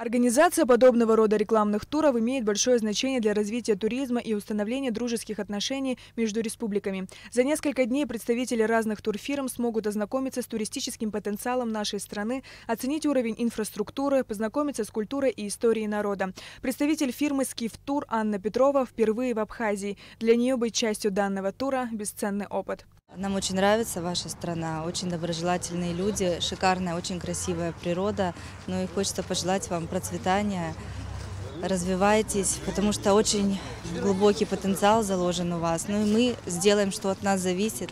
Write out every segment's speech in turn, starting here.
Организация подобного рода рекламных туров имеет большое значение для развития туризма и установления дружеских отношений между республиками. За несколько дней представители разных турфирм смогут ознакомиться с туристическим потенциалом нашей страны, оценить уровень инфраструктуры, познакомиться с культурой и историей народа. Представитель фирмы «Скиф-тур» Анна Петрова впервые в Абхазии. Для нее быть частью данного тура – бесценный опыт. Нам очень нравится ваша страна, очень доброжелательные люди, шикарная, очень красивая природа. Ну и хочется пожелать вам процветания, развивайтесь, потому что очень глубокий потенциал заложен у вас. Ну и мы сделаем, что от нас зависит.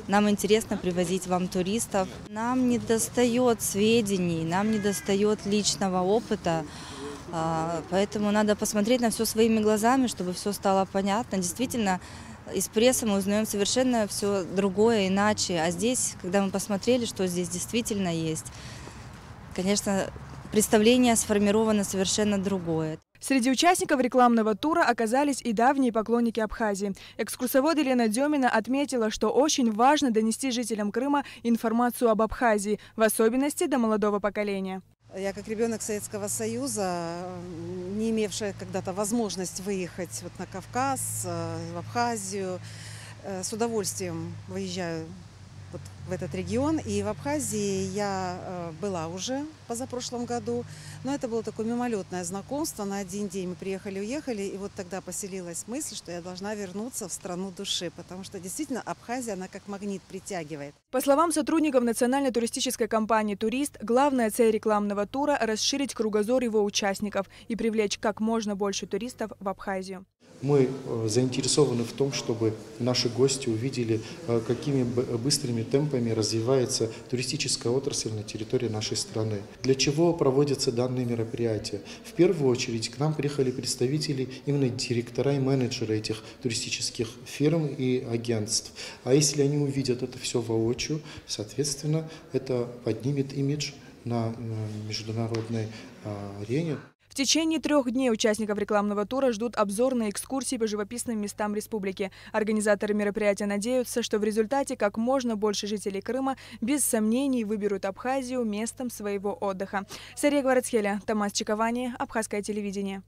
Нам интересно привозить вам туристов. Нам недостает сведений, нам недостает личного опыта. Поэтому надо посмотреть на все своими глазами, чтобы все стало понятно. Действительно, из прессы мы узнаем совершенно все другое, иначе. А здесь, когда мы посмотрели, что здесь действительно есть, конечно, представление сформировано совершенно другое. Среди участников рекламного тура оказались и давние поклонники Абхазии. Экскурсовод Елена Демина отметила, что очень важно донести жителям Крыма информацию об Абхазии, в особенности до молодого поколения. Я как ребенок Советского Союза, не имевшая когда-то возможность выехать на Кавказ, в Абхазию, с удовольствием выезжаю в этот регион. И в Абхазии я была уже позапрошлом году, но это было такое мимолетное знакомство. На один день мы приехали-уехали, и вот тогда поселилась мысль, что я должна вернуться в страну души, потому что действительно Абхазия, она как магнит притягивает. По словам сотрудников национальной туристической компании «Турист», главная цель рекламного тура – расширить кругозор его участников и привлечь как можно больше туристов в Абхазию. Мы заинтересованы в том, чтобы наши гости увидели, какими быстрыми темпами развивается туристическая отрасль на территории нашей страны. Для чего проводятся данные мероприятия? В первую очередь к нам приехали представители, именно директора и менеджеры этих туристических фирм и агентств. А если они увидят это все воочию, соответственно, это поднимет имидж на международной арене. В течение 3 дней участников рекламного тура ждут обзорные экскурсии по живописным местам республики. Организаторы мероприятия надеются, что в результате как можно больше жителей Крыма без сомнений выберут Абхазию местом своего отдыха. Сария Гварацхеля, Томас Чиковани, Абхазское телевидение.